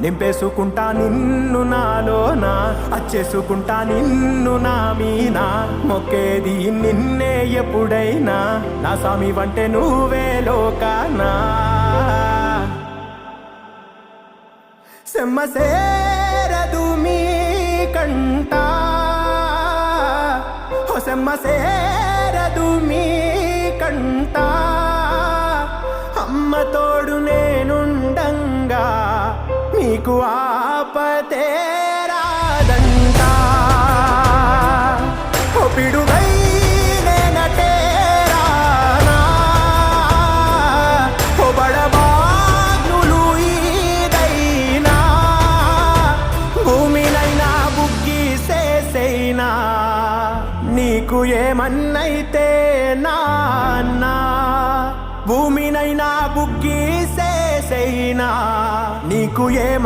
నింపేసుకుంటా నిన్ను నాలోనా, అచ్చేసుకుంటా నిన్ను నా మీనా, మొక్కేది నిన్నే ఎప్పుడైనా, నా స్వామి వంటే నువ్వే లోకానా. సెమ్మ సేరదు మీ కంట, సెమ్మ సేరదు మీ కంట, అమ్మ తోడు నేనుండంగా నీకు ఆపతే రాదంట. ఓ పిడుగై నేనటే రానా, ఓ బడబాగ్నులు ఈదైనా, భూమినైనా బుగ్గిసేసైనా, నీకు ఏమన్నైతే నాన్నా, భూమినైనా బుగ్గిసేసైనా, నీకు ఏమ